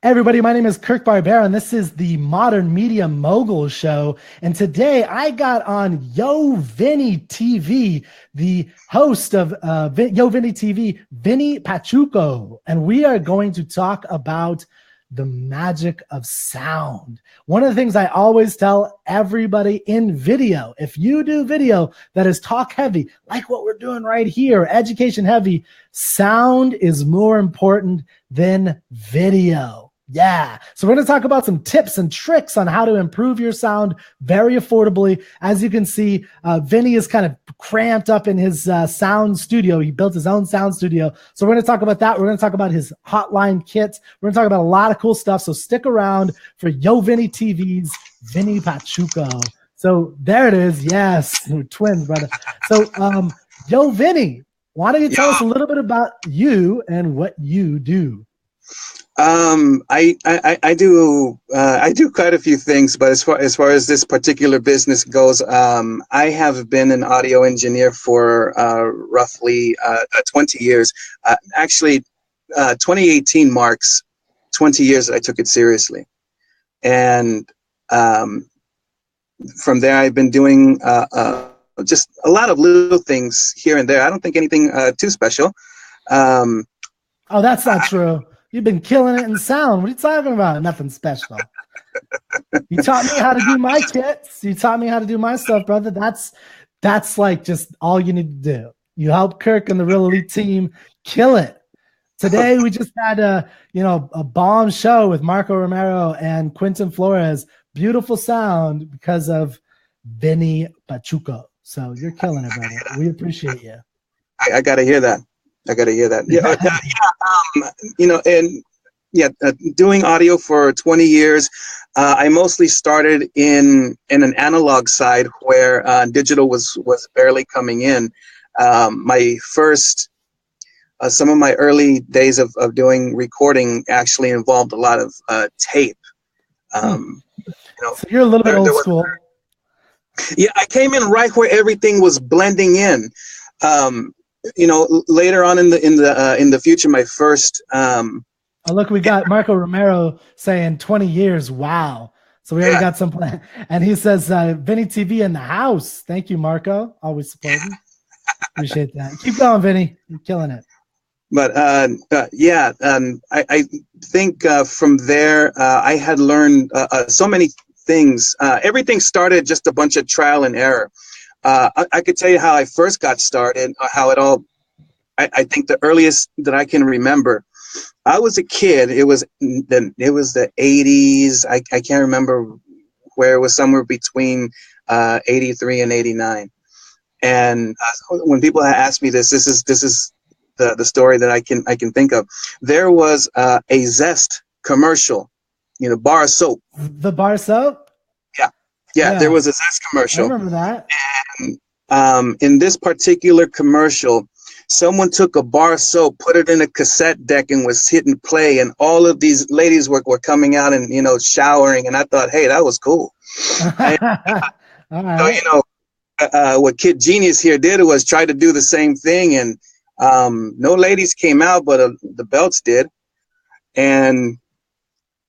Hey everybody, my name is Kirk Barbera, and this is the Modern Media Mogul Show. And today I got on Yo Vinny TV, the host of Yo Vinny TV, Vinny Pachuco. And we are going to talk about the magic of sound. One of the things I always tell everybody in video, if you do video that is talk heavy, like what we're doing right here, education heavy, sound is more important than video. Yeah. So we're going to talk about some tips and tricks on how to improve your sound very affordably. As you can see, Vinny is kind of cramped up in his sound studio. He built his own sound studio. So we're going to talk about that. We're going to talk about his hotline kits. We're going to talk about a lot of cool stuff. So stick around for Yo Vinny TV's Vinny Pachuco. So there it is. Yes. We're twins, brother. So Yo Vinny, why don't you tell us a little bit about you and what you do? I do quite a few things, but as far as this particular business goes, I have been an audio engineer for roughly 20 years. Actually, 2018 marks 20 years that I took it seriously, and from there I've been doing just a lot of little things here and there. I don't think anything too special. Oh, that's not true. You've been killing it in sound. What are you talking about? Nothing special. You taught me how to do my kits. You taught me how to do my stuff, brother. That's like just all you need to do. You help Kirk and the Real Elite team kill it. Today we just had a bomb show with Marco Romero and Quentin Flores. Beautiful sound because of Vinny Pachuco. So you're killing it, brother. We appreciate you. I gotta hear that. Doing audio for 20 years. I mostly started in an analog side where digital was barely coming in. My first, some of my early days of doing recording actually involved a lot of tape. So you're a little bit old school. Yeah, I came in right where everything was blending in. Later on in the future, my first. Look, we got Marco Romero saying 20 years. Wow. So we already got some plan. And he says, Vinny TV in the house. Thank you, Marco. Always supporting. Appreciate that. Keep going, Vinny. You're killing it. But I think from there, I had learned so many things. Everything started just a bunch of trial and error. I could tell you how I first got started, how it all, I think the earliest that I can remember, I was a kid. It was the 80s. I can't remember where. It was somewhere between 83 and 89. And when people ask me this is the story that I can think of. There was a Zest commercial, bar soap. The bar soap? Yeah, there was a Zest commercial. I remember that. And in this particular commercial, someone took a bar soap, put it in a cassette deck, and was hitting play. And all of these ladies were coming out and showering. And I thought, hey, that was cool. What Kid Genius here did was try to do the same thing, and no ladies came out, but the belts did. And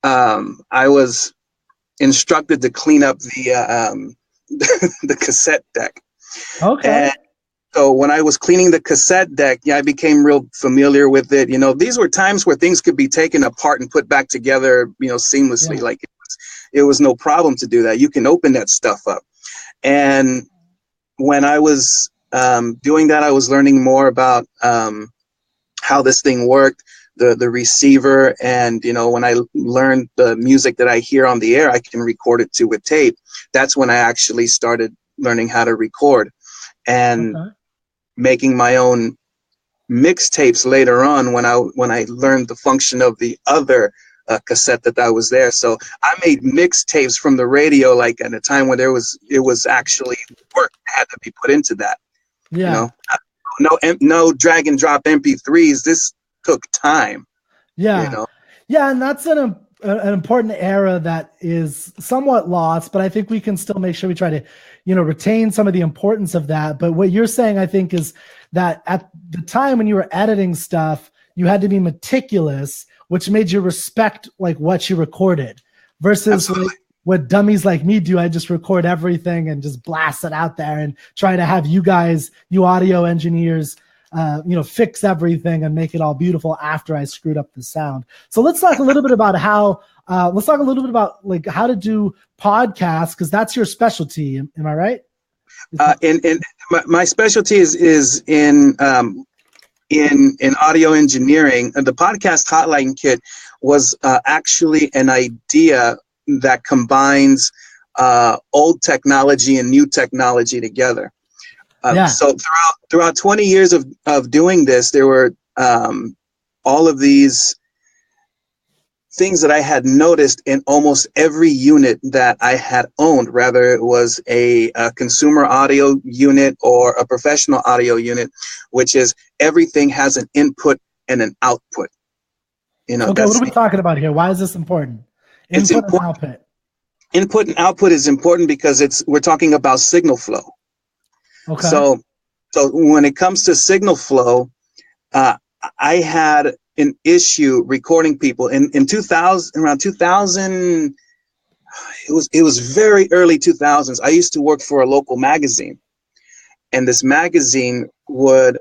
I was instructed to clean up the cassette deck. Okay. And so when I was cleaning the cassette deck, I became real familiar with it. These were times where things could be taken apart and put back together, seamlessly. Yeah. Like it was no problem to do that. You can open that stuff up. And when I was doing that, I was learning more about how this thing worked. The receiver, and when I learned the music that I hear on the air, I can record it with tape. That's when I actually started learning how to record and making my own mixtapes later on when I learned the function of the other cassette that was there. So I made mixtapes from the radio, like at a time when it was actually work that had to be put into that. Yeah. No drag and drop MP3s. This took time. Yeah. Yeah, and that's an important era that is somewhat lost, but I think we can still make sure we try to, retain some of the importance of that. But what you're saying, I think, is that at the time when you were editing stuff, you had to be meticulous, which made you respect like what you recorded versus like, what dummies like me do. I just record everything and just blast it out there and try to have you guys, you audio engineers, fix everything and make it all beautiful after I screwed up the sound. So let's talk a little bit about like how to do podcasts, because that's your specialty. Am I right? And my specialty is in audio engineering. The podcast hotline kit was actually an idea that combines old technology and new technology together. So throughout 20 years of doing this, there were all of these things that I had noticed in almost every unit that I had owned, whether it was a consumer audio unit or a professional audio unit, which is everything has an input and an output. Okay, what are we talking about here? Why is this important? Input and output. Input and output is important because we're talking about signal flow. Okay. So when it comes to signal flow, I had an issue recording people in 2000, around 2000. It was very early 2000s. I used to work for a local magazine, and this magazine would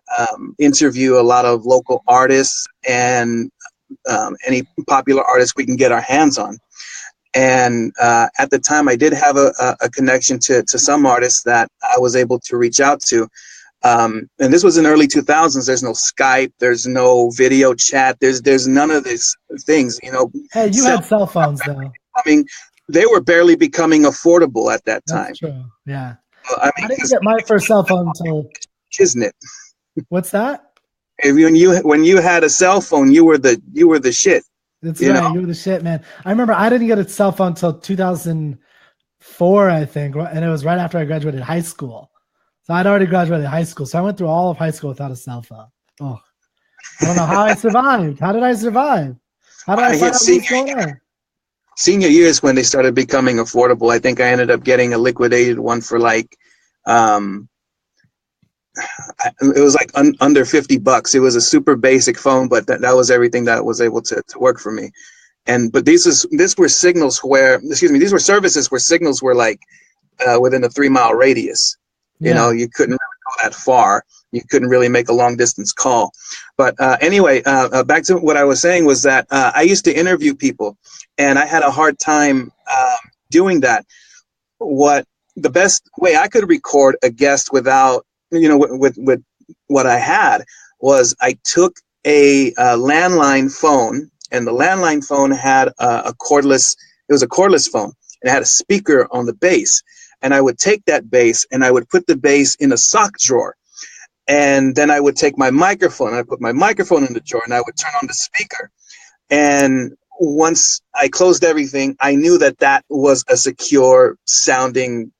interview a lot of local artists and any popular artists we can get our hands on. And at the time, I did have a connection to some artists that I was able to reach out to. And this was in early 2000s. There's no Skype. There's no video chat. There's none of these things, Hey, you had cell phones, though. I mean, they were barely becoming affordable at that time. That's true. Yeah. I didn't get my first cell phone until... Isn't it? What's that? When you had a cell phone, you were the shit. That's right. You were the shit, man. I remember I didn't get a cell phone until 2004, I think, and it was right after I graduated high school. So I'd already graduated high school, so I went through all of high school without a cell phone. Oh, I don't know how I survived. How did I survive? How did I find out what was going on? Senior years when they started becoming affordable, I think I ended up getting a liquidated one for like, it was like under $50. It was a super basic phone, but that was everything that was able to work for me. But these were services where signals were like within a 3-mile radius. Yeah. You couldn't really go that far. You couldn't really make a long distance call. But anyway, back to what I was saying was that I used to interview people, and I had a hard time doing that. The best way I could record a guest without, with what I had was I took a landline phone, and the landline phone had a cordless phone, and it had a speaker on the base. And I would take that bass and I would put the bass in a sock drawer. And then I would take my microphone and I put my microphone in the drawer and I would turn on the speaker. And once I closed everything, I knew that was a secure sounding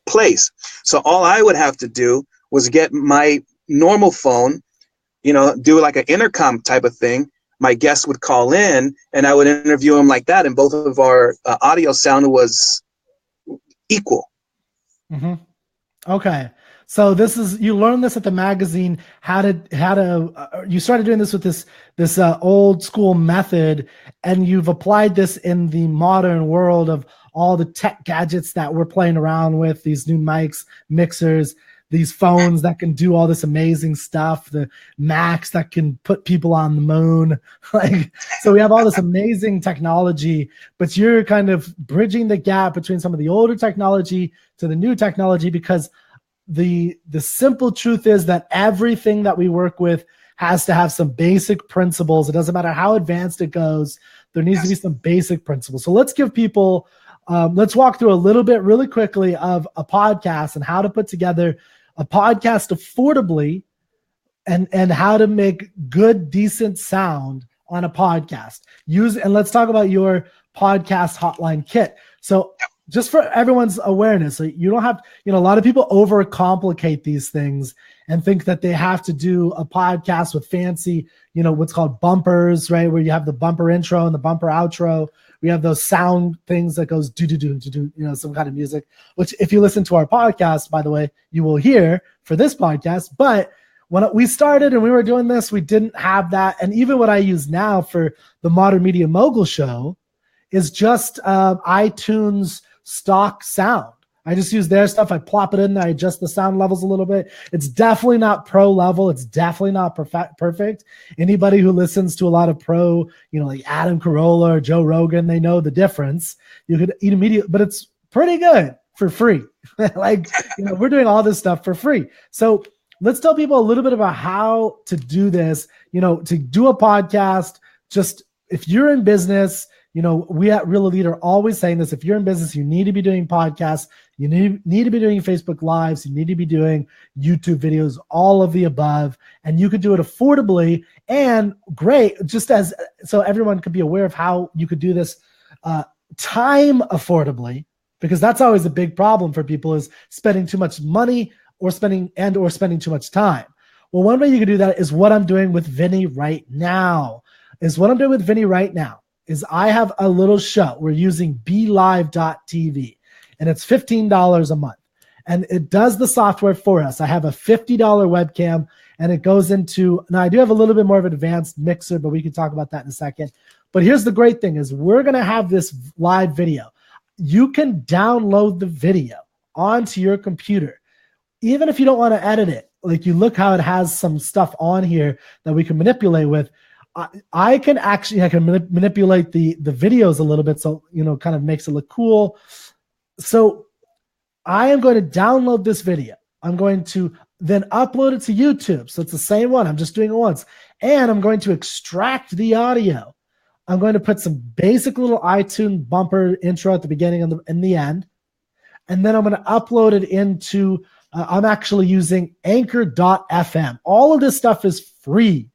place. So all I would have to do was get my normal phone, do like an intercom type of thing. My guest would call in and I would interview him like that. And both of our audio sound was equal. Mm-hmm. Okay. So you learned this at the magazine, you started doing this with this old school method, and you've applied this in the modern world of all the tech gadgets that we're playing around with, these new mics, mixers, these phones that can do all this amazing stuff, the Macs that can put people on the moon. So we have all this amazing technology, but you're kind of bridging the gap between some of the older technology to the new technology, because the simple truth is that everything that we work with has to have some basic principles. It doesn't matter how advanced it goes. There needs to be some basic principles. So let's give people, let's walk through a little bit really quickly of a podcast and how to put together a podcast affordably and how to make good, decent sound on a podcast. And let's talk about your podcast hotline kit. So just for everyone's awareness, so you don't have, a lot of people overcomplicate these things and think that they have to do a podcast with fancy, what's called bumpers, right? Where you have the bumper intro and the bumper outro. We have those sound things that goes do, some kind of music, which if you listen to our podcast, by the way, you will hear for this podcast. But when we started and we were doing this, we didn't have that. And even what I use now for the Modern Media Mogul show is just iTunes stock sound. I just use their stuff. I plop it in. I adjust the sound levels a little bit. It's definitely not pro level. It's definitely not perfect. Anybody who listens to a lot of pro, like Adam Carolla or Joe Rogan, they know the difference. You could eat immediately, but it's pretty good for free. We're doing all this stuff for free. So let's tell people a little bit about how to do this, to do a podcast. Just if you're in business, we at Real Elite are always saying this. If you're in business, you need to be doing podcasts. You need to be doing Facebook Lives. You need to be doing YouTube videos, all of the above. And you could do it affordably and great, so everyone could be aware of how you could do this time affordably, because that's always a big problem for people, is spending too much money or spending too much time. Well, one way you can do that is what I'm doing with Vinny right now. Is I have a little show. We're using BeLive.tv, and it's $15 a month. And it does the software for us. I have a $50 webcam, and it goes into, now I do have a little bit more of an advanced mixer, but we can talk about that in a second. But here's the great thing is we're going to have this live video. You can download the video onto your computer, even if you don't want to edit it. Like, you look how it has some stuff on here that we can manipulate with. I can manipulate the videos a little bit, so kind of makes it look cool. So I am going to download this video. I'm going to then upload it to YouTube. So it's the same one. I'm just doing it once. And I'm going to extract the audio. I'm going to put some basic little iTunes bumper intro at the beginning and the end. And then I'm going to upload it into, I'm actually using Anchor.fm. All of this stuff is free.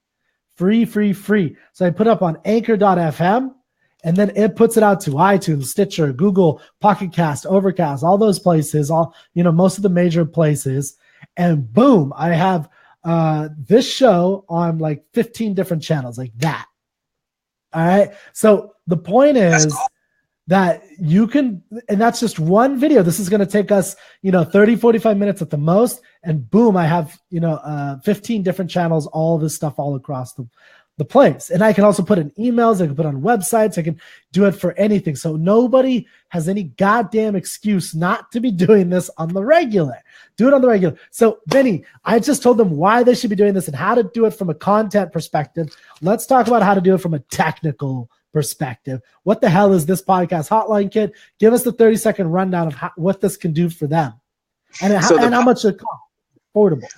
Free. So I put up on Anchor.fm, and then it puts it out to iTunes, Stitcher, Google, Pocket Cast, Overcast, all those places, most of the major places. And boom, I have this show on like 15 different channels like that. All right. So the point is that you can, and that's just one video. This is going to take us, 30, 45 minutes at the most. And boom, I have, 15 different channels, all this stuff all across the place. And I can also put in emails. I can put on websites. I can do it for anything. So nobody has any goddamn excuse not to be doing this on the regular. Do it on the regular. So Vinny, I just told them why they should be doing this and how to do it from a content perspective. Let's talk about how to do it from a technical perspective. What the hell is this podcast hotline kit? Give us the 30-second rundown of what this can do for them and how much it costs. Affordable.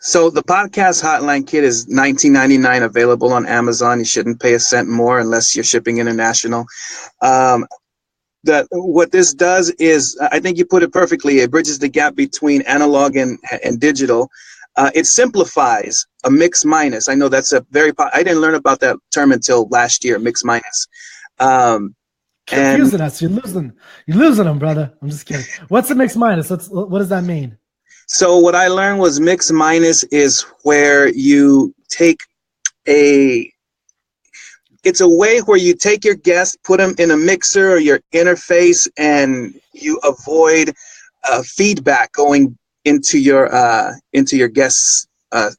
So the podcast hotline kit is $19.99, available on Amazon. You shouldn't pay a cent more unless you're shipping international. What this does is, I think you put it perfectly, it bridges the gap between analog and digital. It simplifies a mix minus. I know that's I didn't learn about that term until last year, mix minus. Confusing us. You're losing them, brother. I'm just kidding. What's a mix minus? What does that mean? So what I learned was mix minus is where you take it's a way where you take your guests, put them in a mixer or your interface, and you avoid feedback going into your guest's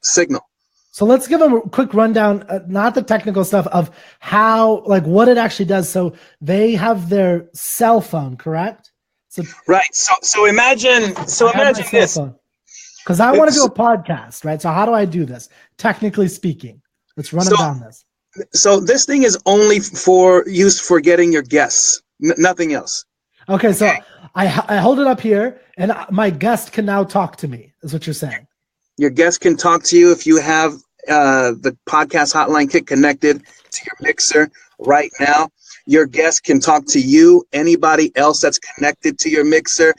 signal. So let's give them a quick rundown, not the technical stuff, of how, like, what it actually does. So they have their cell phone, correct? Right. So imagine this. Because I want to do a podcast, right? So how do I do this? Technically speaking, let's run down this. So this thing is only used for getting your guests, nothing else. Okay, so I hold it up here, and my guest can now talk to me, is what you're saying. Your guest can talk to you if you have the podcast hotline kit connected to your mixer right now. Your guest can talk to you, anybody else that's connected to your mixer,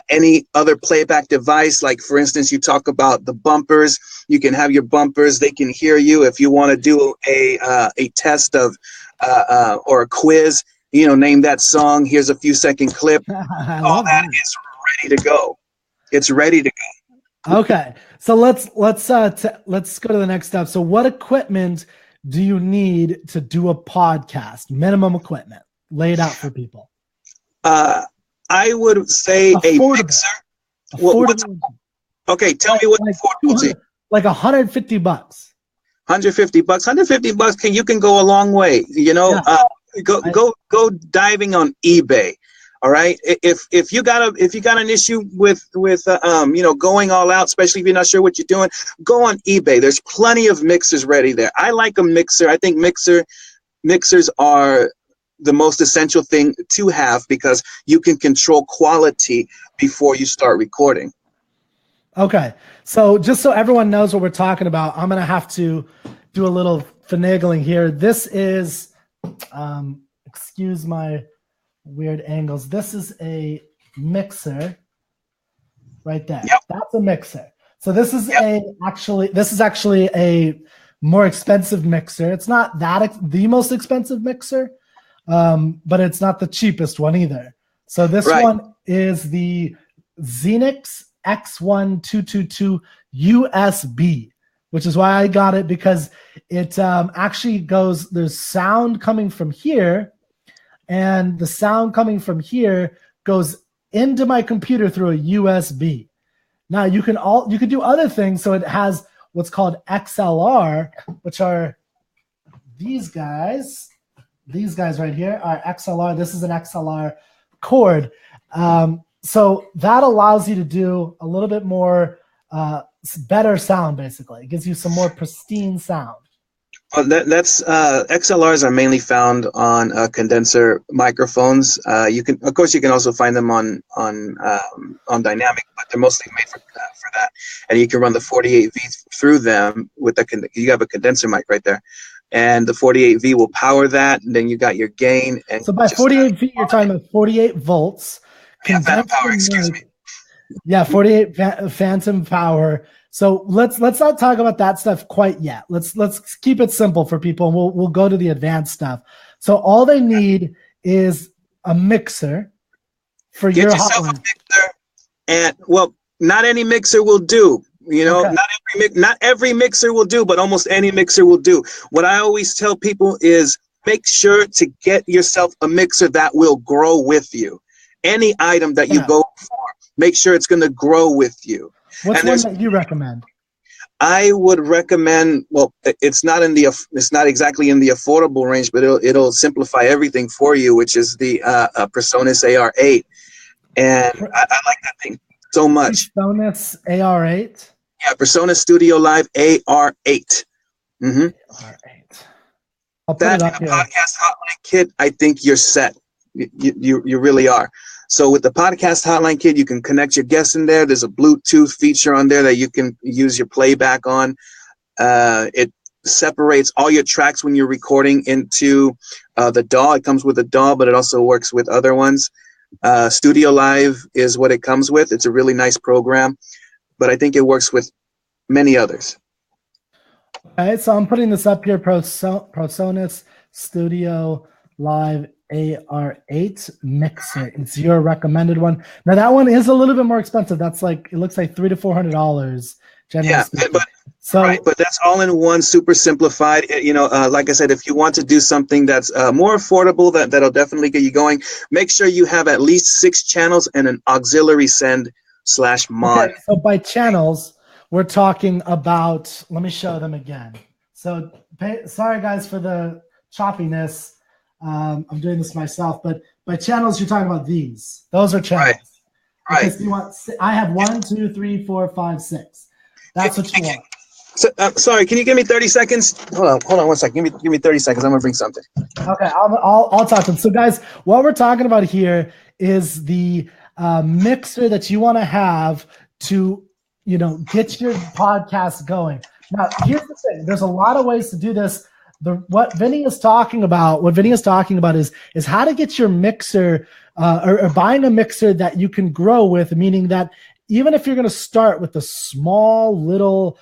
any other playback device. Like, for instance, you talk about the bumpers. You can have your bumpers. They can hear you. If you want to do a test of or a quiz, name that song. Here's a few second clip. All that is ready to go. It's ready to go. Okay, so let's go to the next step. So what equipment do you need to do a podcast? Minimum equipment. Lay it out for people. I would say a mixer. Okay, tell me what affordable is. like $150. $150. You can go a long way. You know, Yeah. Go diving on eBay. All right. If you got an issue with going all out, especially if you're not sure what you're doing, go on eBay. There's plenty of mixers ready there. I like a mixer. I think mixers are the most essential thing to have because you can control quality before you start recording. Okay. So just so everyone knows what we're talking about, I'm going to have to do a little finagling here. This is, excuse my weird angles. This is a mixer right there. Yep. That's a mixer. So this is actually a more expensive mixer. It's not the most expensive mixer, but it's not the cheapest one either. So this one is the Xenix X1222 USB, which is why I got it, because it actually goes, there's sound coming from here, and the sound coming from here goes into my computer through a USB. Now you can do other things. So it has what's called XLR, which are these guys. These guys right here are XLR. This is an XLR cord. So that allows you to do a little bit more better sound, basically. It gives you some more pristine sound. Well, that's XLRs are mainly found on condenser microphones. You can also find them on dynamic, but they're mostly made for that. And you can run the 48V through them with you have a condenser mic right there, and the 48V will power that. And then you got your gain. And so by 48V, you're talking about 48 volts. Yeah, phantom power. Excuse me. Yeah, 48 phantom power. So let's not talk about that stuff quite yet. Let's keep it simple for people, and we'll go to the advanced stuff. So all they need is a mixer for your yourself a mixer, and not any mixer will do. You know, not every mixer will do, but almost any mixer will do. What I always tell people is make sure to get yourself a mixer that will grow with you. Any item that you go for, make sure it's going to grow with you. What's one that you recommend? I would recommend. Well, it's not exactly in the affordable range, but it'll simplify everything for you, which is the PreSonus AR8, and I like that thing so much. PreSonus AR8. Yeah, PreSonus Studio Live AR8. Mm-hmm. AR8. I'll put it up here. Podcast hotline kit. I think you're set. You really are. So with the podcast hotline kit, you can connect your guests in there. There's a Bluetooth feature on there that you can use your playback on. It separates all your tracks when you're recording into the DAW. It comes with a DAW, but it also works with other ones. Studio Live is what it comes with. It's a really nice program, but I think it works with many others. Okay, so I'm putting this up here, PreSonus Studio Live AR8 mixer. It's your recommended one. Now that one is a little bit more expensive. That's it looks like $300 to $400. Yeah, but that's all in one, super simplified. Like I said, if you want to do something that's more affordable, that'll definitely get you going. Make sure you have at least 6 channels and an auxiliary send/mod. Okay, so by channels, we're talking about. Let me show them again. So sorry guys for the choppiness. I'm doing this myself, but by channels, you're talking about these. Those are channels. Right. Because you want. I have 1, 2, 3, 4, 5, 6. That's what you want. So, sorry, can you give me 30 seconds? Hold on 1 second. Give me 30 seconds. I'm gonna bring something. Okay, I'll talk to them. So, guys, what we're talking about here is the mixer that you want to have to, get your podcast going. Now, here's the thing. There's a lot of ways to do this. What Vinny is talking about is how to get your mixer or buying a mixer that you can grow with, meaning that even if you're going to start with a small little,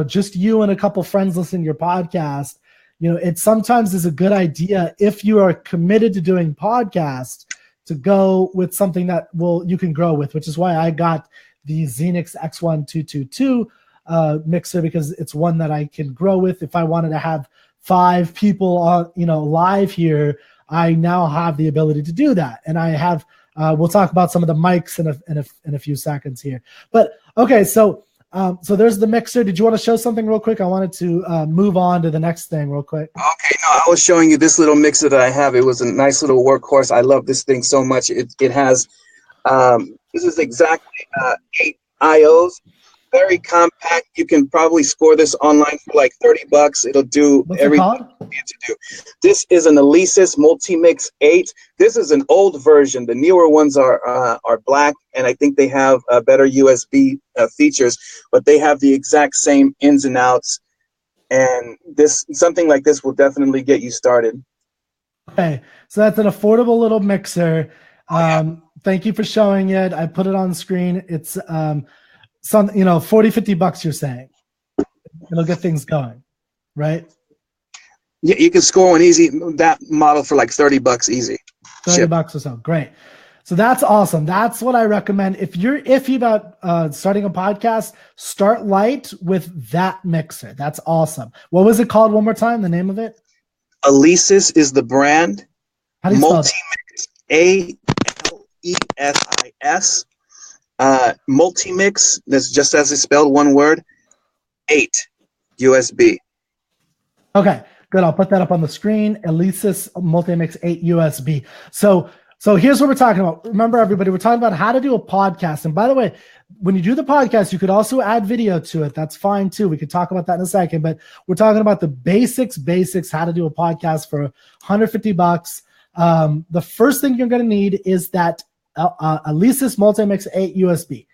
just you and a couple friends listening to your podcast, it sometimes is a good idea if you are committed to doing podcasts to go with something that you can grow with, which is why I got the Xenix X1222 mixer, because it's one that I can grow with. If I wanted to have 5 people on, live here, I now have the ability to do that. And I have, we'll talk about some of the mics in a few seconds here. But okay, so So there's the mixer. Did you want to show something real quick? I wanted to move on to the next thing real quick. Okay, no, I was showing you this little mixer that I have. It was a nice little workhorse. I love this thing so much. It has, this is exactly 8 IOs. Very compact. You can probably score this online for like $30. It'll do everything you need to do. This is an Alesis Multimix 8. This is an old version. The newer ones are black, and I think they have better USB features, but they have the exact same ins and outs. And something like this will definitely get you started. Okay, so that's an affordable little mixer. Thank you for showing it. I put it on the screen. It's some, $40-$50 you're saying. It'll get things going, right? Yeah, you can score that model for like $30 easy. $30 or so. Great. So that's awesome. That's what I recommend. If you're iffy about starting a podcast, start light with that mixer. That's awesome. What was it called one more time? The name of it? Alesis is the brand. How do you spell Multimix, ALESIS. Multimix, that's just as it's spelled, one word, 8 USB. Okay, good. I'll put that up on the screen. Alesis Multimix 8 USB. So here's what we're talking about. Remember, everybody, we're talking about how to do a podcast. And by the way, when you do the podcast, you could also add video to it. That's fine too. We could talk about that in a second, but we're talking about the basics, how to do a podcast for $150. The first thing you're going to need is that Alesis Multimix 8 USB.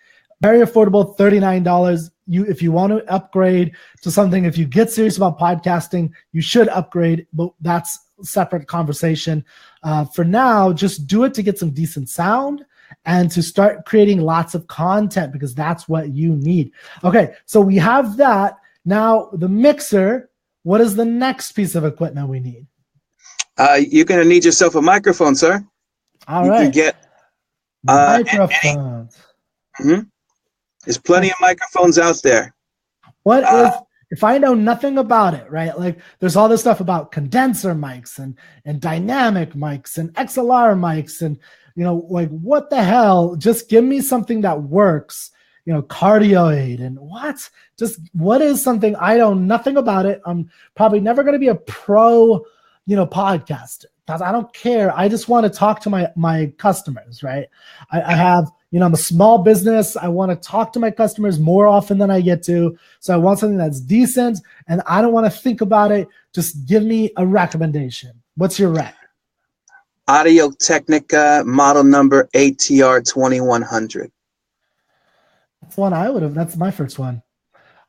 Very affordable, $39. If you want to upgrade to something, if you get serious about podcasting, you should upgrade, but that's a separate conversation. For now, just do it to get some decent sound and to start creating lots of content, because that's what you need. Okay, so we have that. Now, the mixer, what is the next piece of equipment we need? You're going to need yourself a microphone, sir. All right. You can get microphones. There's plenty of microphones out there. What is, if I know nothing about it, right? Like there's all this stuff about condenser mics and dynamic mics and XLR mics and, like what the hell? Just give me something that works, cardioid and what is something I know nothing about it. I'm probably never going to be a pro, podcaster. I don't care. I just want to talk to my customers, right? I have, I'm a small business. I want to talk to my customers more often than I get to. So I want something that's decent and I don't want to think about it. Just give me a recommendation. What's your rec? Audio Technica model number ATR 2100. That's one I would have. That's my first one.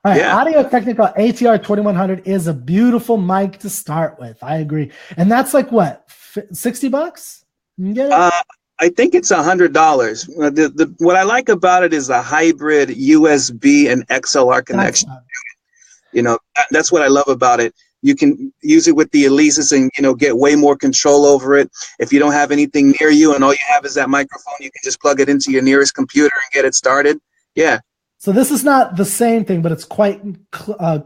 All right, Audio Technica ATR 2100 is a beautiful mic to start with. I agree. And that's like what, $60? You can get it? I think it's $100. What I like about it is the hybrid USB and XLR connection. That's what I love about it. You can use it with the Alesis and get way more control over it. If you don't have anything near you and all you have is that microphone, you can just plug it into your nearest computer and get it started. Yeah. So this is not the same thing, but it's quite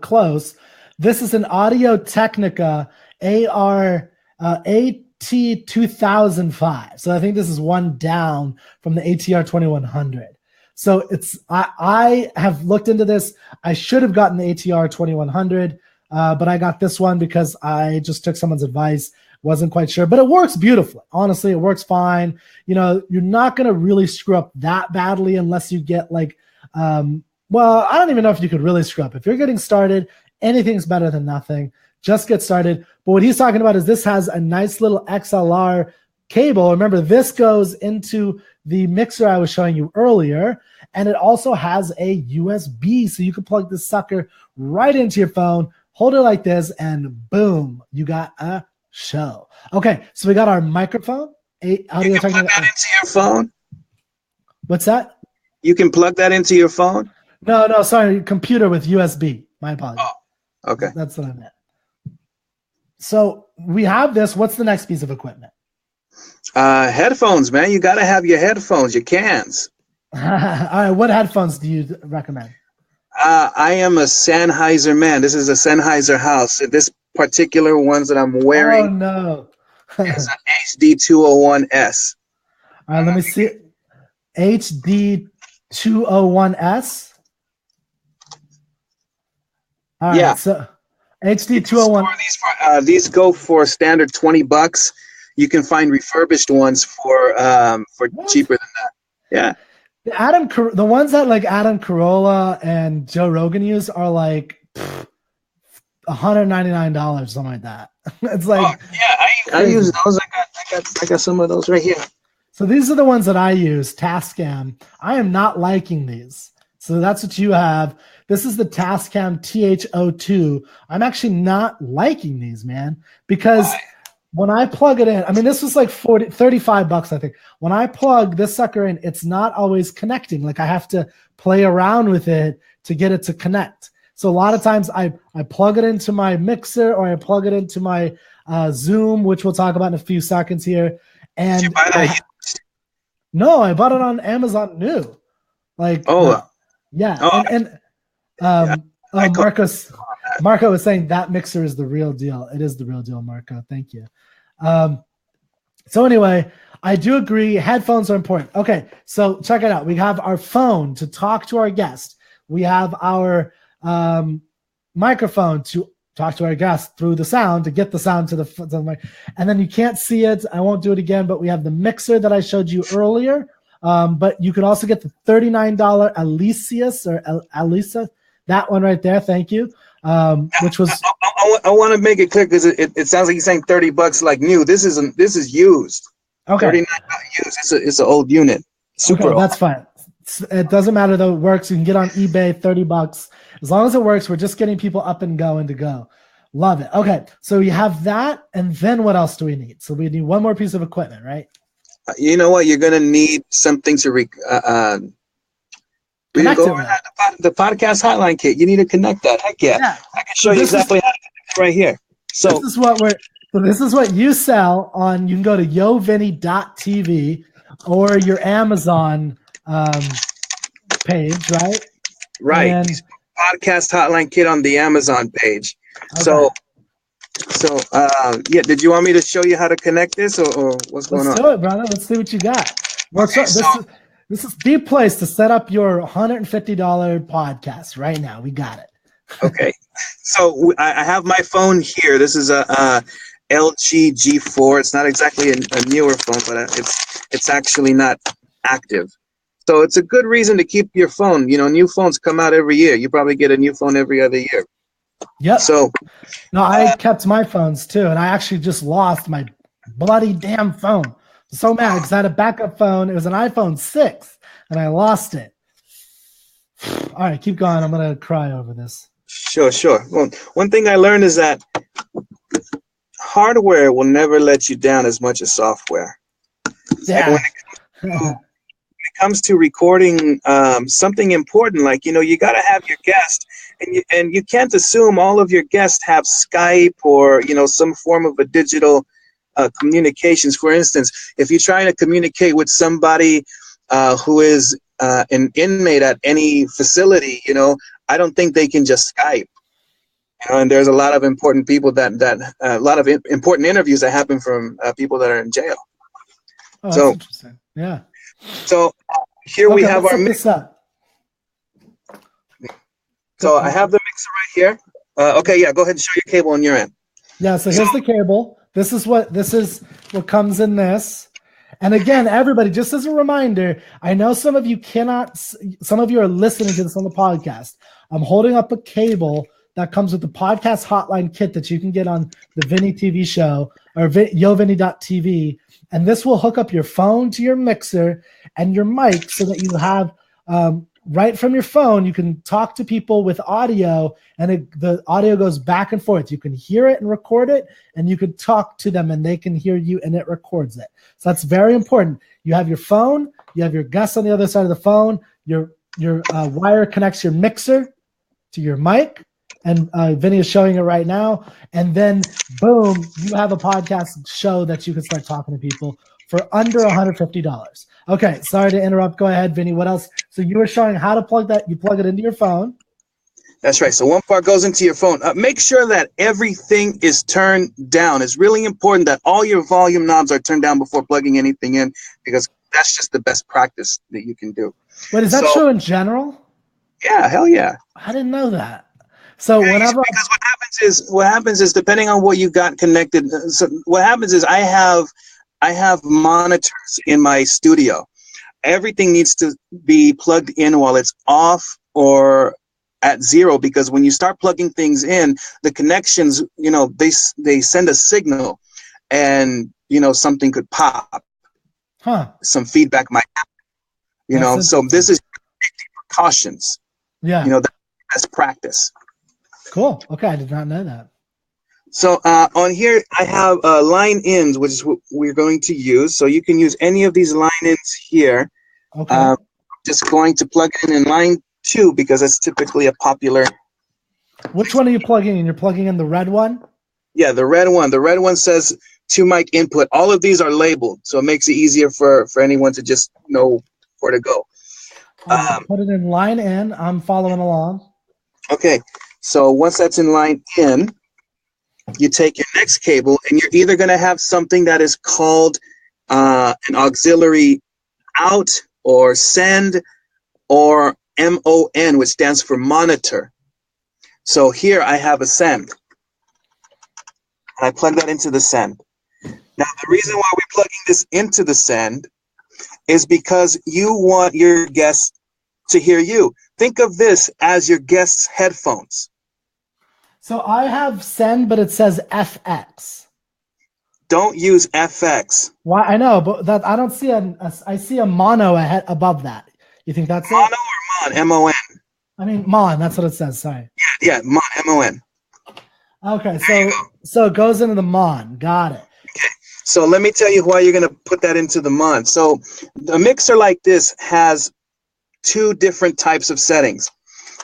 close. This is an Audio Technica AT2005. So I think this is one down from the ATR 2100. So I have looked into this. I should have gotten the ATR 2100, but I got this one because I just took someone's advice. Wasn't quite sure, but it works beautifully. Honestly, it works fine. You're not going to really screw up that badly unless you get like, well, I don't even know if you could really screw up. If you're getting started, anything's better than nothing. Just get started. But what he's talking about is this has a nice little XLR cable. Remember, this goes into the mixer I was showing you earlier, and it also has a USB, so you can plug this sucker right into your phone, hold it like this, and boom, you got a show. Okay, so we got our microphone. You can plug that into your phone? What's that? You can plug that into your phone? No, sorry, computer with USB. My apologies. Oh, okay. That's what I meant. So we have this. What's the next piece of equipment? Headphones, man. You got to have your headphones, your cans. All right, what headphones do you recommend? I am a Sennheiser man. This is a Sennheiser house. This particular ones that I'm wearing. Oh, no. is an HD201S. All right, let me see. HD201S? All right, so HD 201. These go for standard $20. You can find refurbished ones for cheaper than that. Yeah. The ones that like Adam Carolla and Joe Rogan use are like $199, something like that. It's like I use those. I got some of those right here. So these are the ones that I use. Tascam. I am not liking these. So that's what you have. This is the Tascam TH02. I'm actually not liking these, man, because when I plug it in, I mean, this was like $35, I think. When I plug this sucker in, it's not always connecting. Like I have to play around with it to get it to connect. So a lot of times I plug it into my mixer or I plug it into my Zoom, which we'll talk about in a few seconds here. And did you buy that? No, I bought it on Amazon new. Like, Marco was saying that mixer is the real deal. It is the real deal, Marco. Thank you. So anyway, I do agree. Headphones are important. Okay, so check it out. We have our phone to talk to our guest. We have our microphone to talk to our guest through the sound to get the sound to the mic. And then you can't see it. I won't do it again, but we have the mixer that I showed you earlier. But you can also get the $39 Alisa, that one right there. Thank you. Which was I want to make it clear because it sounds like you're saying $30 like new. This is used. Okay. $39 used. It's an old unit. Super old. That's fine. It doesn't matter though. It works. You can get on eBay, $30. As long as it works, we're just getting people up and going to go. Love it. Okay, so you have that, and then what else do we need? So we need one more piece of equipment, right? You know what? You're gonna need something to we go over the podcast hotline kit. You need to connect that. Heck yeah. I can show you exactly how to connect right here. So this is what you sell on. You can go to yovinny.tv or your Amazon page, right? Right. And podcast hotline kit on the Amazon page. Okay. So did you want me to show you how to connect this or what's going on? Let's do it, brother. Let's see what you got. This is the place to set up your $150 podcast right now. We got it. Okay. So I have my phone here. This is a LG G4. It's not exactly a newer phone, but it's actually not active. So it's a good reason to keep your phone. You know, new phones come out every year. You probably get a new phone every other year. Yep. So, I kept my phones too, and I actually just lost my bloody damn phone. I'm so mad because I had a backup phone. It was an iPhone 6, and I lost it. All right, keep going. I'm gonna cry over this. Sure. Well, one thing I learned is that hardware will never let you down as much as software. Yeah. When it comes to recording something important, like, you got to have your guest, and you can't assume all of your guests have Skype or, some form of a digital communications. For instance, if you're trying to communicate with somebody who is an inmate at any facility, I don't think they can just Skype. And there's a lot of important people a lot of important interviews that happen from people that are in jail. Oh, that's interesting. Yeah. So here we have our mixer. So I have the mixer right here. Go ahead and show your cable on your end. Yeah, so here's the cable. This is what comes in this. And again, everybody, just as a reminder, I know some of you are listening to this on the podcast. I'm holding up a cable that comes with the podcast hotline kit that you can get on the Vinny TV show or yovinny.tv. And this will hook up your phone to your mixer and your mic so that you have right from your phone, you can talk to people with audio, and the audio goes back and forth. You can hear it and record it, and you can talk to them and they can hear you and it records it. So that's very important. You have your phone, you have your guest on the other side of the phone, your wire connects your mixer to your mic, and Vinny is showing it right now. And then, boom, you have a podcast show that you can start talking to people for under $150. Okay, sorry to interrupt. Go ahead, Vinny. What else? So you were showing how to plug that. You plug it into your phone. That's right. So one part goes into your phone. Make sure that everything is turned down. It's really important that all your volume knobs are turned down before plugging anything in, because that's just the best practice that you can do. But is that true in general? Yeah, hell yeah. I didn't know that. So whenever because what happens is depending on what you got connected. So what happens is I have monitors in my studio. Everything needs to be plugged in while it's off or at zero, because when you start plugging things in, the connections, they send a signal, and something could pop. Some feedback might happen. So this is precautions. Yeah. That's best practice. Cool. Okay, I did not know that. So on here, I have line ins, which is what we're going to use. So you can use any of these line ins here. Okay. Just going to plug in line 2 because that's typically a popular. Which one are you plugging in? You're plugging in the red one? Yeah, the red one. The red one says to mic input. All of these are labeled, so it makes it easier for anyone to just know where to go. Put it in line in. I'm following along. Okay, so once that's in line in, you take your next cable, and you're either going to have something that is called an auxiliary out or send, or MON, which stands for monitor. So here I have a send. I plug that into the send. Now, the reason why we're plugging this into the send is because you want your guests to hear you. Think of this as your guest's headphones. So I have send, but it says FX. Don't use FX. Why? I know, but that I don't see I see a mono ahead above that. You think that's mono it? Or mon? M-O-N. I mean, mon. That's what it says. Sorry. Yeah, mon. M-O-N. Okay, so it goes into the mon. Got it. Okay, so let me tell you why you're going to put that into the mon. So a mixer like this has 2 different types of settings.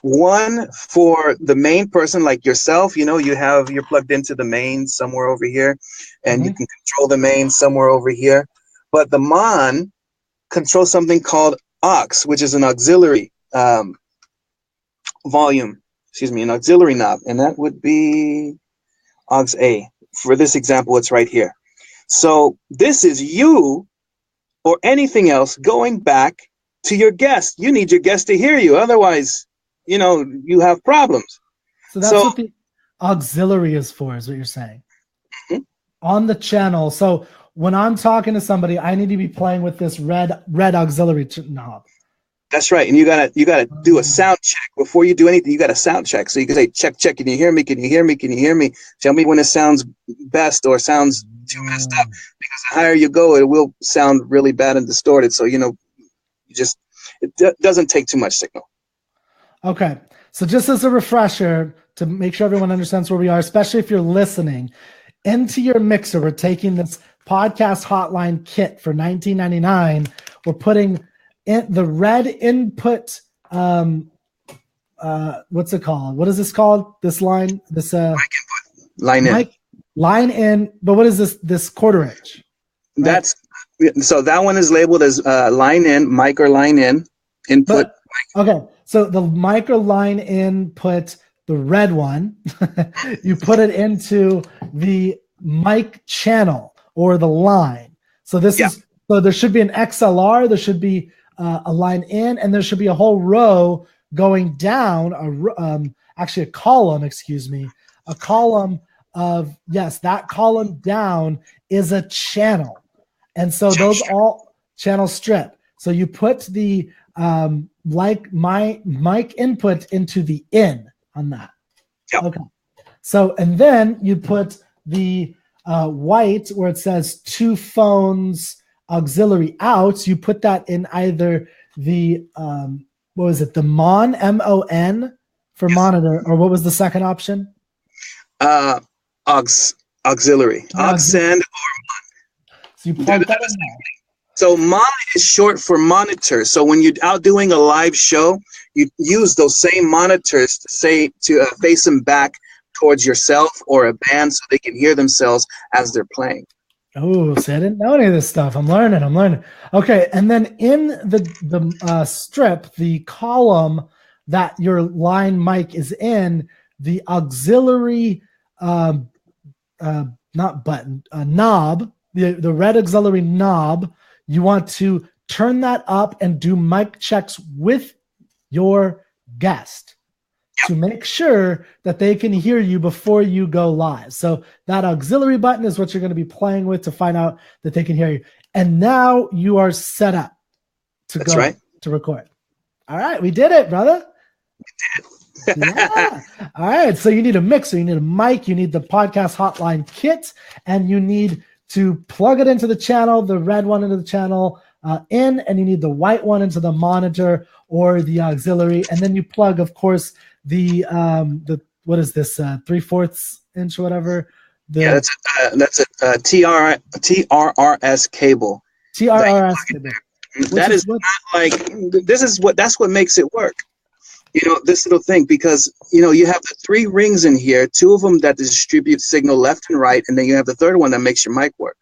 One for the main person, like yourself. You're plugged into the main somewhere over here, and you can control the main somewhere over here. But the mon controls something called aux, which is an auxiliary volume. An auxiliary knob, and that would be aux A. For this example, it's right here. So this is you or anything else going back to your guest. You need your guest to hear you, otherwise, you have problems. So that's what the auxiliary is for, is what you're saying. Mm-hmm. On the channel. So when I'm talking to somebody, I need to be playing with this red auxiliary knob. That's right. And you gotta do a sound check before you do anything. You got to sound check. So you can say, check. Can you hear me? Can you hear me? Can you hear me? Tell me when it sounds best or sounds too messed up. Because the higher you go, it will sound really bad and distorted. So it doesn't take too much signal. Okay. So just as a refresher to make sure everyone understands where we are, especially if you're listening, into your mixer, we're taking this podcast hotline kit for $19.99. We're putting in the red input. What's it called? What is this called? This line, this mic input. Line in. But what is this quarter inch? Right? So that one is labeled as line in, mic or line in input. Okay, so the mic or line input, the red one, you put it into the mic channel or the line. So there should be an XLR, there should be a line in, and there should be a whole row going down, actually a column of, yes, that column down is a channel. And so those all channel strip. So you put the like my mic input into the in on that. Yep. Okay. So, and then you put the white where it says 2 phones auxiliary out. You put that in either the, the mon, M-O-N for monitor, or what was the second option? Auxiliary. Aux send or mon. So you plug that in there. So mon is short for monitor. So when you're out doing a live show, you use those same monitors to face them back towards yourself or a band so they can hear themselves as they're playing. Oh, see, I didn't know any of this stuff. I'm learning. Okay, and then in the strip, the column that your line mic is in, the auxiliary knob, the red auxiliary knob, you want to turn that up and do mic checks with your guest. to make sure that they can hear you before you go live. So that auxiliary button is what you're going to be playing with to find out that they can hear you. And now you are set up to to record. All right, we did it, brother. Yeah. All right. So you need a mixer, you need a mic, you need the podcast hotline kit, and you need to plug it into the channel, the red one into the channel in, and you need the white one into the monitor or the auxiliary. And then you plug, of course, the what is this 3/4 inch or whatever? That's a TRRS cable. TRRS cable. That is not like that's what makes it work. This little thing, because you have the 3 rings in here, 2 of them that distribute signal left and right, and then you have the 3rd one that makes your mic work.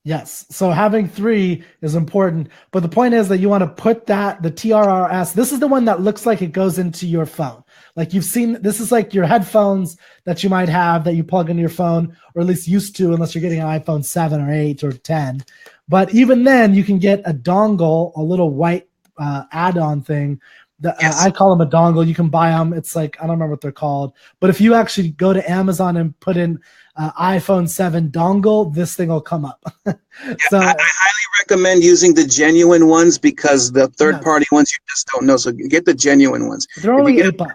Yes. So having 3 is important. But the point is that you want to put the TRRS, this is the one that looks like it goes into your phone. Like you've seen, this is like your headphones that you might have that you plug into your phone, or at least used to, unless you're getting an iPhone 7 or 8 or 10. But even then, you can get a dongle, a little white add-on thing. I call them a dongle. You can buy them. It's like, I don't remember what they're called. But if you actually go to Amazon and put in iPhone 7 dongle, this thing will come up. So I highly recommend using the genuine ones, because the third-party ones you just don't know. So get the genuine ones. They're only $8.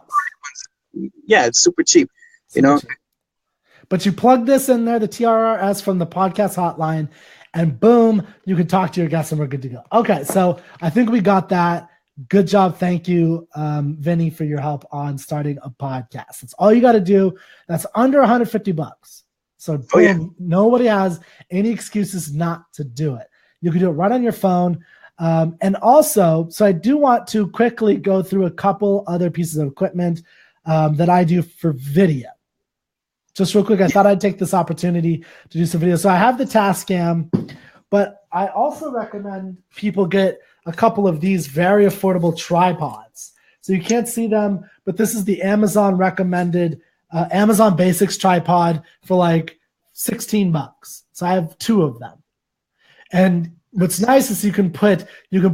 Yeah, it's super cheap. Cheap. But you plug this in there, the TRRS from the podcast hotline, and boom, you can talk to your guests and we're good to go. Okay, so I think we got that. Good job. Thank you, Vinny, for your help on starting a podcast. That's all you got to do. That's under $150. So boom, nobody has any excuses not to do it. You can do it right on your phone. And also, so I do want to quickly go through a couple other pieces of equipment that I do for video. Just real quick, I thought I'd take this opportunity to do some video. So I have the Tascam, but I also recommend people get a couple of these very affordable tripods. So you can't see them, but this is the Amazon recommended Amazon Basics tripod for like $16. So I have 2 of them. And what's nice is you can put your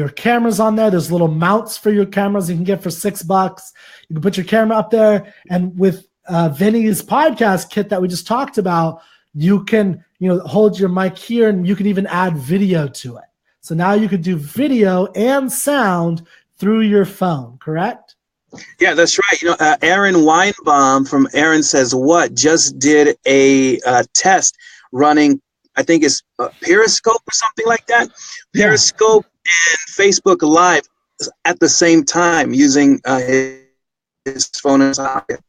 cameras on there. There's little mounts for your cameras you can get for $6. You can put your camera up there, and with Vinny's podcast kit that we just talked about, you can hold your mic here, and you can even add video to it. So now you could do video and sound through your phone, correct? Yeah, that's right. Aaron Weinbaum from Aaron Says What just did a test running, I think it's Periscope or something like that. Periscope and Facebook Live at the same time using his phone as pocket.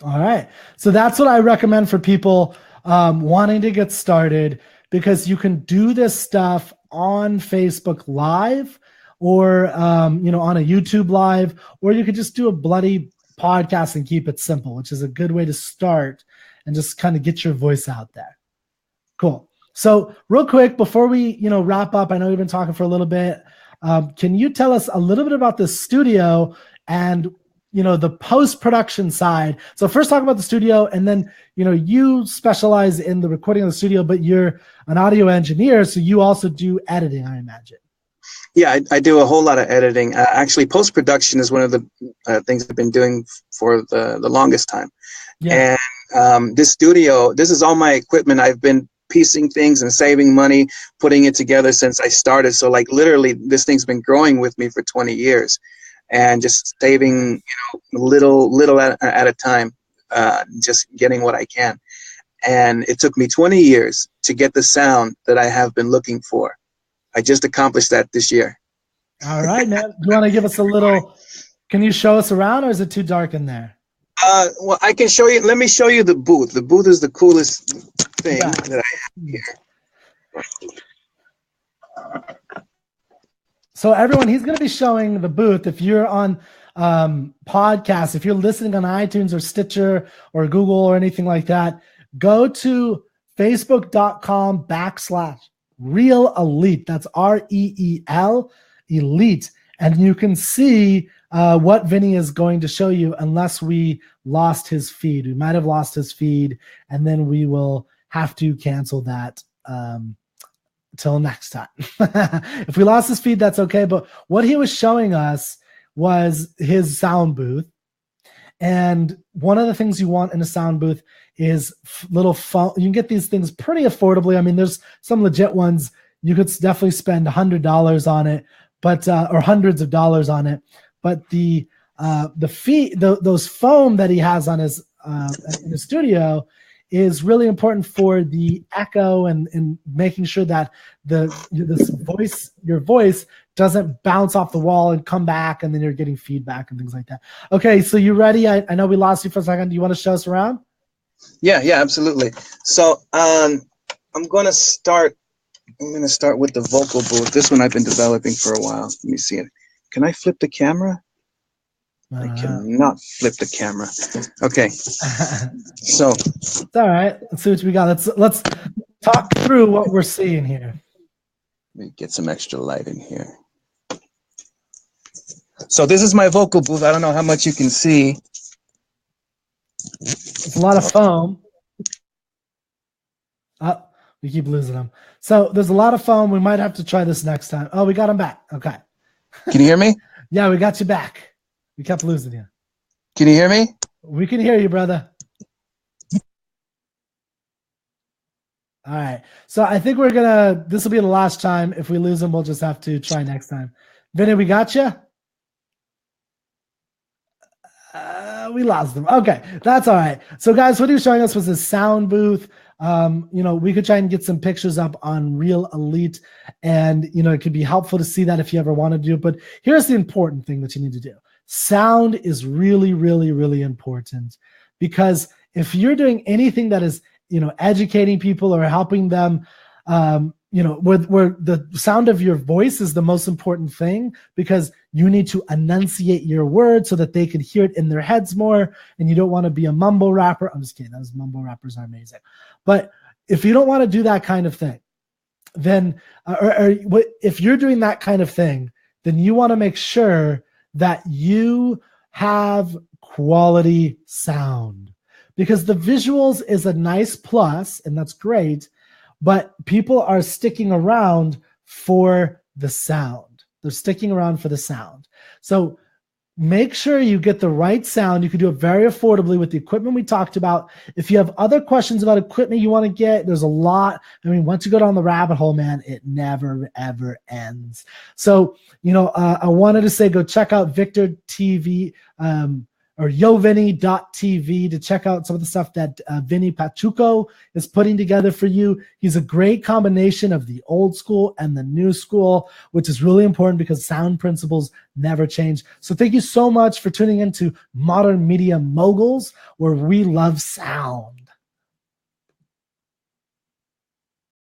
All right. So that's what I recommend for people wanting to get started, because you can do this stuff on Facebook Live or, on a YouTube Live, or you could just do a bloody podcast and keep it simple, which is a good way to start and just kind of get your voice out there. Cool. So real quick, before we, wrap up, I know we've been talking for a little bit. Can you tell us a little bit about the studio and the post-production side? So first talk about the studio, and then, you specialize in the recording of the studio, but you're an audio engineer, so you also do editing, I imagine. Yeah, I do a whole lot of editing. Actually, post-production is one of the things I've been doing for the longest time. Yeah. And this studio, this is all my equipment. I've been piecing things and saving money, putting it together since I started. So like literally this thing's been growing with me for 20 years. And just saving, little at a time, just getting what I can. And it took me 20 years to get the sound that I have been looking for. I just accomplished that this year. All right, man. Do you want to give us a little, can you show us around, or is it too dark in there? Well, I can show you. Let me show you the booth. The booth is the coolest thing that I have here. So everyone, he's going to be showing the booth. If you're on podcasts, if you're listening on iTunes or Stitcher or Google or anything like that, go to facebook.com/Real Elite. That's REEL Elite. And you can see what Vinny is going to show you, unless we lost his feed. We might have lost his feed, and then we will have to cancel that till next time. If we lost his feed, that's okay. But what he was showing us was his sound booth. And one of the things you want in a sound booth is little phone. You can get these things pretty affordably. I mean, there's some legit ones. You could definitely spend $100 on it, but or hundreds of dollars on it. But the fee, those foam that he has on his in the studio is really important for the echo and making sure that your voice doesn't bounce off the wall and come back, and then you're getting feedback and things like that. Okay, so you ready? I know we lost you for a second. Do you want to show us around? Yeah, absolutely. So I'm gonna start with the vocal booth. This one I've been developing for a while. Let me see it. Can I flip the camera? I cannot flip the camera. Okay. So it's all right. Let's see what we got. Let's talk through what we're seeing here. Let me get some extra light in here. So this is my vocal booth. I don't know how much you can see. It's a lot of foam. Oh, we keep losing them. So there's a lot of foam. We might have to try this next time. Oh, we got him back. Okay. Can you hear me? Yeah, we got you back. We kept losing you. Can you hear me? We can hear you, brother. All right. So I think this will be the last time. If we lose him, we'll just have to try next time. Vinny, we got you? We lost them. Okay, that's all right. So guys, what he was showing us was his sound booth. We could try and get some pictures up on Real Elite, and it could be helpful to see that if you ever want to do it. But here's the important thing that you need to do. Sound is really, really, really important, because if you're doing anything that is, educating people or helping them, where the sound of your voice is the most important thing, because you need to enunciate your words so that they can hear it in their heads more, and you don't want to be a mumble rapper. I'm just kidding. Those mumble rappers are amazing. But if you don't want to do that kind of thing, then, if you're doing that kind of thing, then you want to make sure that you have quality sound, because the visuals is a nice plus, and that's great, but people are sticking around for the sound. They're sticking around for the sound. So make sure you get the right sound. You can do it very affordably with the equipment we talked about. If you have other questions about equipment you want to get, there's a lot. I mean, once you go down the rabbit hole, man, it never, ever ends. So, I wanted to say, go check out Victor TV, or yovinny.tv to check out some of the stuff that Vinny Pachuco is putting together for you. He's a great combination of the old school and the new school, which is really important because sound principles never change. So thank you so much for tuning into Modern Media Moguls, where we love sound.